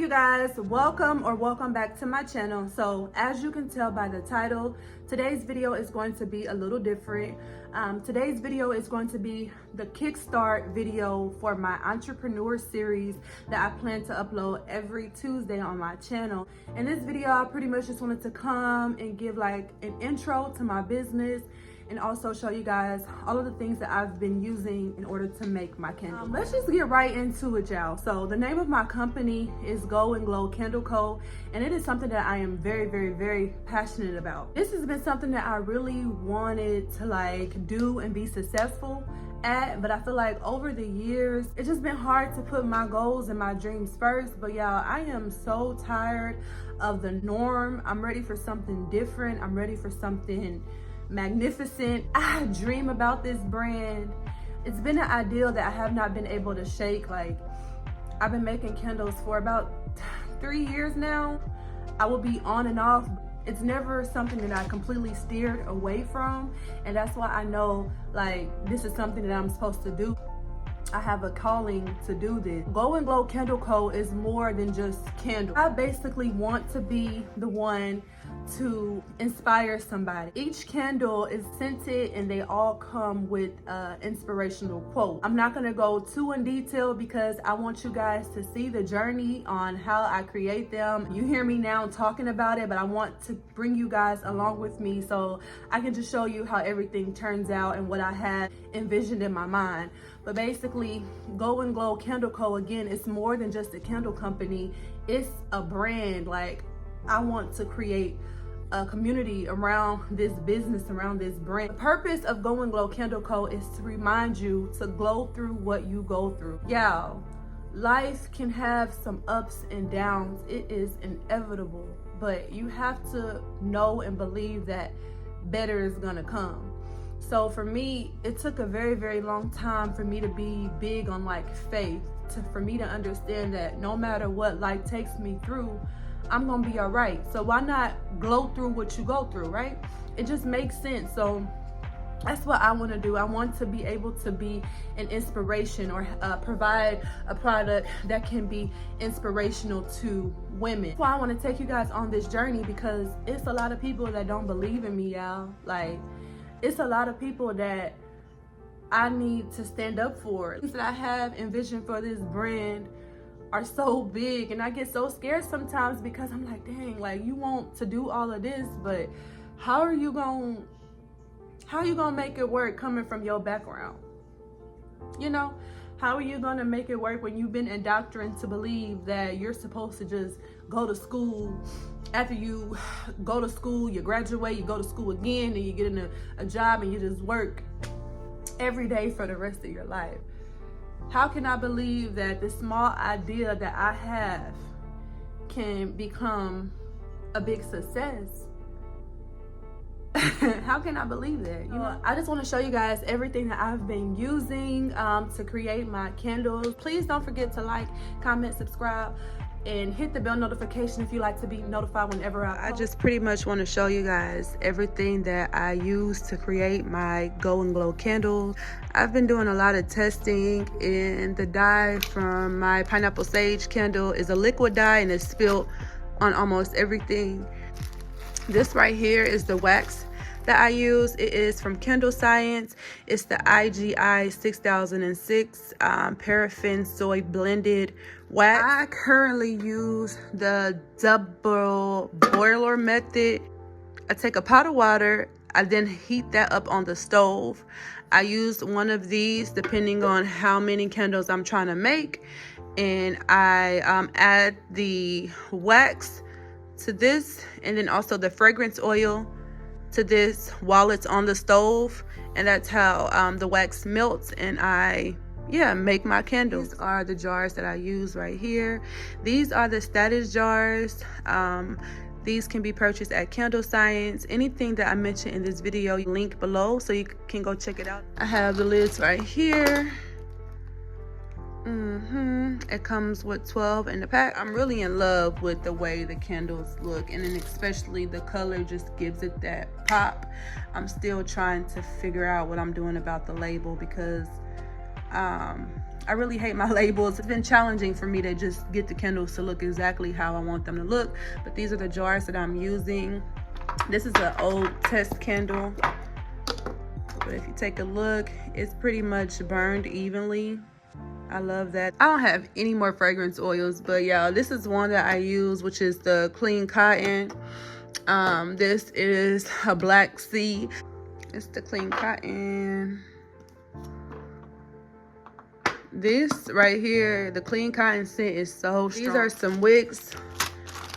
you guys, welcome back to my channel. So as you can tell by the title, today's video is going to be a little different. Today's video is going to be the kickstart video for my entrepreneur series that I plan to upload every Tuesday on my channel. In this video, I pretty much just wanted to come and give like an intro to my business and also show you guys all of the things that I've been using in order to make my candles. Let's just get right into it, y'all. So the name of my company is Go and Glow Candle Co. And it is something that I am very passionate about. This has been something that I really wanted to like do and be successful at, but I feel like over the years, it's just been hard to put my goals and my dreams first. But y'all, I am so tired of the norm. I'm ready for something different. I'm ready for something magnificent. I dream about this brand. It's been an ideal that I have not been able to shake. Like, I've been making candles for about 3 years now. I will be on and off. It's never something that I completely steered away from, and that's why I know like this is something that I'm supposed to do. I have a calling to do this. Go and Glow Candle Co. is more than just candles. I basically want to be the one to inspire somebody. Each candle is scented and they all come with an inspirational quote. I'm not gonna go too in detail because I want you guys to see the journey on how I create them. You hear me now talking about it, but I want to bring you guys along with me so I can just show you how everything turns out and what I had envisioned in my mind. But basically, Go and Glow Candle Co. again, it's more than just a candle company. It's a brand. Like, I want to create a community around this business, around this brand. The purpose of Go and Glow Candle Co. is to remind you to glow through what you go through. Y'all, life can have some ups and downs. It is inevitable, but you have to know and believe that better is gonna come. So for me, it took a very long time for me to be big on like faith, for me to understand that no matter what life takes me through, I'm gonna be all right. So why not glow through what you go through, right? It just makes sense. So that's what I want to do. I want to be able to be an inspiration or provide a product that can be inspirational to women. That's why I want to take you guys on this journey, because it's a lot of people that don't believe in me, y'all. Like, it's a lot of people that I need to stand up for. Things that I have envisioned for this brand are so big, and I get so scared sometimes because I'm like, dang, like, you want to do all of this, but how are you gonna make it work coming from your background? You know, how are you gonna make it work when you've been indoctrinated to believe that you're supposed to just go to school? After you go to school, you graduate, you go to school again, and you get in a job and you just work every day for the rest of your life. How can I believe that the small idea that I have can become a big success? How can I believe that? You know, I just want to show you guys everything that I've been using to create my candles. Please don't forget to like, comment, subscribe, and hit the bell notification if you like to be notified whenever I just pretty much want to show you guys everything that I use to create my Go and Glow candles. I've been doing a lot of testing, and the dye from my pineapple sage candle is a liquid dye and it's spilled on almost everything. This right here is the wax that I use. It is from Candle Science. It's the IGI 6006 paraffin soy blended wax. I currently use the double boiler method. I take a pot of water, I then heat that up on the stove. I use one of these depending on how many candles I'm trying to make, and I add the wax to this, and then also the fragrance oil to this while it's on the stove, and that's how the wax melts, and I make my candles. These are the jars that I use right here. These are the status jars. These can be purchased at Candle Science. Anything that I mentioned in this video, link below so you can go check it out. I have the lids right here. It comes with 12 in the pack. I'm really in love with the way the candles look, and then especially the color just gives it that pop. I'm still trying to figure out what I'm doing about the label, because I really hate my labels. It's been challenging for me to just get the candles to look exactly how I want them to look. But these are the jars that I'm using. This is an old test candle. But if you take a look, it's pretty much burned evenly. I love that. I don't have any more fragrance oils, but yeah, this is one that I use, which is the Clean Cotton. This is a Black Sea. It's the Clean Cotton. This right here, the Clean Cotton scent is so strong. These are some wicks.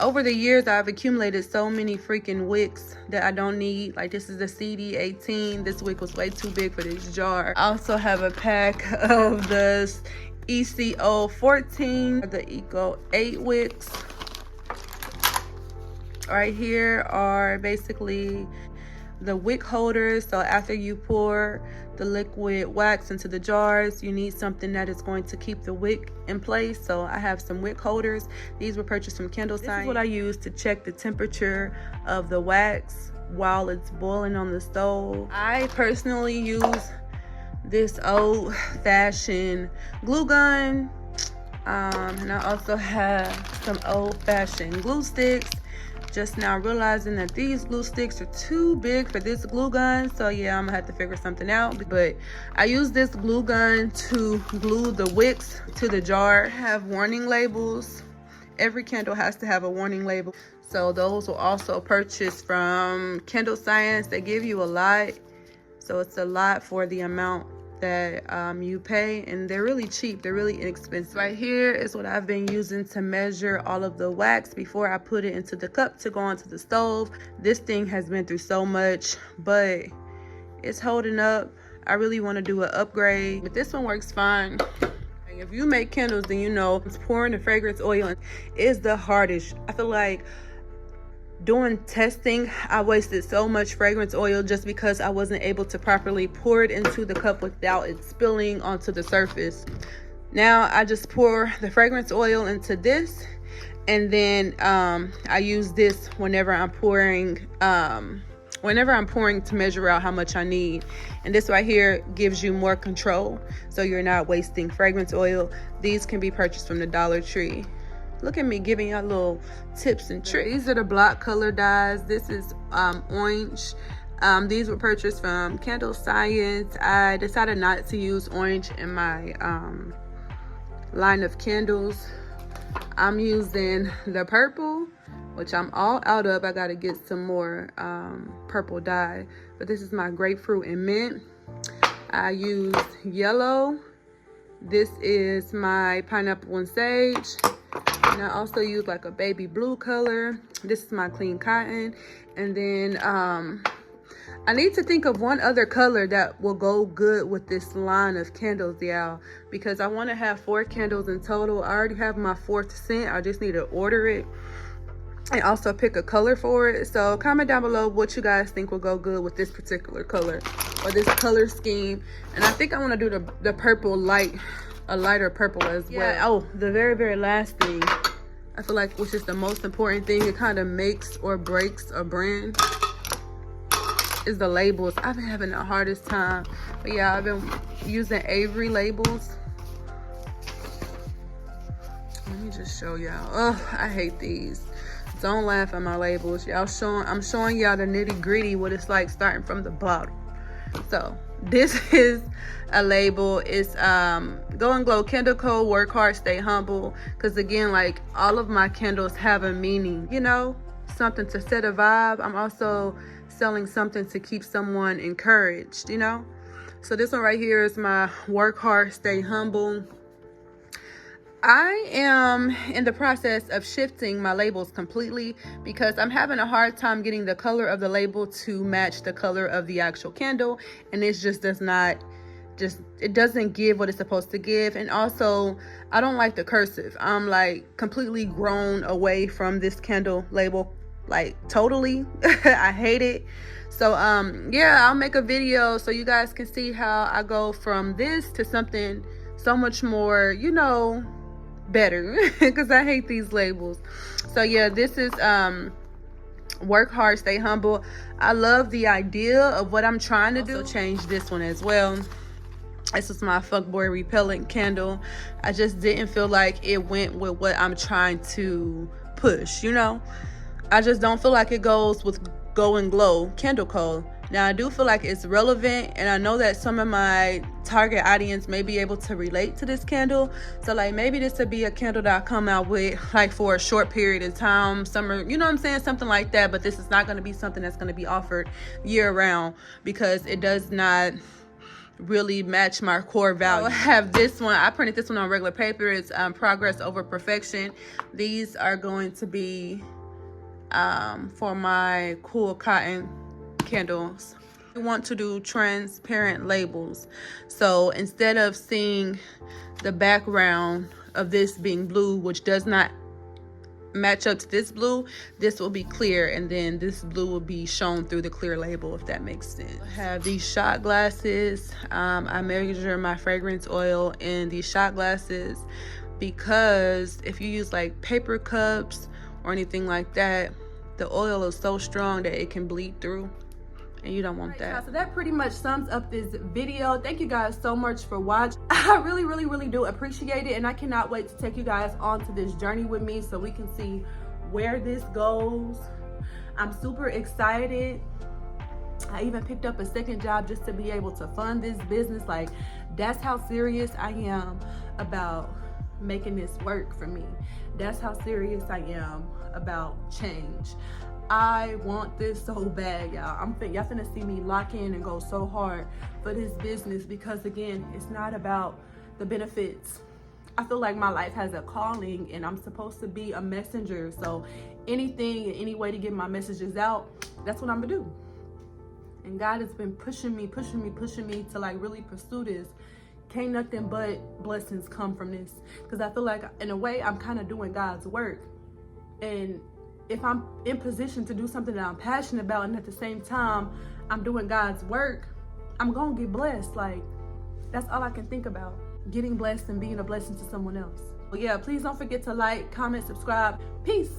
Over the years, I've accumulated so many freaking wicks that I don't need. Like, this is the CD18. This wick was way too big for this jar. I also have a pack of the ECO 14, the Eco 8 wicks. Right here are basically the wick holders. So after you pour the liquid wax into the jars, you need something that is going to keep the wick in place. So I have some wick holders. These were purchased from Candle Science. This is what I use to check the temperature of the wax while it's boiling on the stove. I personally use this old-fashioned glue gun, and I also have some old-fashioned glue sticks. Just now realizing that these glue sticks are too big for this glue gun, so yeah, I'm gonna have to figure something out. But I use this glue gun to glue the wicks to the jar. I have warning labels. Every candle has to have a warning label, so those will also purchase from Candle Science. They give you a lot, so it's a lot for the amount that you pay, and they're really cheap. They're really inexpensive. Right here is what I've been using to measure all of the wax before I put it into the cup to go onto the stove. This thing has been through so much, but it's holding up. I really want to do an upgrade, but this one works fine. If you make candles, then you know pouring the fragrance oil is the hardest. I feel like doing testing, I wasted so much fragrance oil just because I wasn't able to properly pour it into the cup without it spilling onto the surface. Now I just pour the fragrance oil into this, and then I use this whenever I'm pouring to measure out how much I need. And this right here gives you more control, so you're not wasting fragrance oil. These can be purchased from the Dollar Tree. Look at me giving y'all little tips and tricks. These are the block color dyes. This is orange. These were purchased from Candle Science. I decided not to use orange in my line of candles. I'm using the purple, which I'm all out of. I gotta get some more purple dye, but this is my grapefruit and mint. I used yellow. This is my pineapple and sage. And I also use like a baby blue color. This is my Clean Cotton. And then I need to think of one other color that will go good with this line of candles, y'all, because I want to have 4 candles in total. I already have my 4th scent. I just need to order it and also pick a color for it. So comment down below what you guys think will go good with this particular color or this color scheme. And I think I want to do the purple light, a lighter purple as well. Oh, the very last thing, I feel like, which is the most important thing, it kind of makes or breaks a brand, is the labels. I've been having the hardest time, but yeah, I've been using Avery labels. Let me just show y'all. Oh, I hate these. Don't laugh at my labels, y'all. I'm showing y'all the nitty gritty, what it's like starting from the bottom. So this is a label. It's Go and Glow Candle Co. Work hard, stay humble. Because again, like, all of my candles have a meaning, you know, something to set a vibe. I'm also selling something to keep someone encouraged, you know. So this one right here is my Work Hard, Stay Humble. I am in the process of shifting my labels completely because I'm having a hard time getting the color of the label to match the color of the actual candle, and it just does not, it doesn't give what it's supposed to give. And also, I don't like the cursive. I'm like completely grown away from this candle label, like totally. I hate it. So yeah, I'll make a video so you guys can see how I go from this to something so much more, you know, better, because I hate these labels. So yeah, this is Work Hard, Stay Humble. I love the idea of what I'm trying to do. Change this one as well. This is my fuckboy repellent candle. I just didn't feel like it went with what I'm trying to push, you know? I just don't feel like it goes with Go and Glow candle coal. Now I do feel like it's relevant, and I know that some of my target audience may be able to relate to this candle. So like maybe this would be a candle that I come out with like for a short period of time, summer, you know what I'm saying, something like that. But this is not going to be something that's going to be offered year round, because it does not really match my core value. I have this one. I printed this one on regular paper. It's Progress Over Perfection. These are going to be for my cool cotton candles. I want to do transparent labels, so instead of seeing the background of this being blue, which does not match up to this blue, this will be clear, and then this blue will be shown through the clear label, if that makes sense. I have these shot glasses. I measure my fragrance oil in these shot glasses, because if you use like paper cups or anything like that, the oil is so strong that it can bleed through, and you don't want that. So that pretty much sums up this video. Thank you guys so much for watching. I really do appreciate it, and I cannot wait to take you guys onto this journey with me so we can see where this goes. I'm super excited. I even picked up a second job just to be able to fund this business. Like, that's how serious I am about making this work for me. That's how serious I am about change. I want this so bad, y'all. Y'all finna see me lock in and go so hard for this business, because again, it's not about the benefits. I feel like my life has a calling, and I'm supposed to be a messenger. So anything and any way to get my messages out, that's what I'm gonna do. And God has been pushing me to like really pursue this. Can't nothing but blessings come from this, because I feel like in a way I'm kind of doing God's work. And if I'm in position to do something that I'm passionate about, and at the same time I'm doing God's work, I'm gonna get blessed. Like, that's all I can think about, getting blessed and being a blessing to someone else. But yeah, please don't forget to like, comment, subscribe. Peace.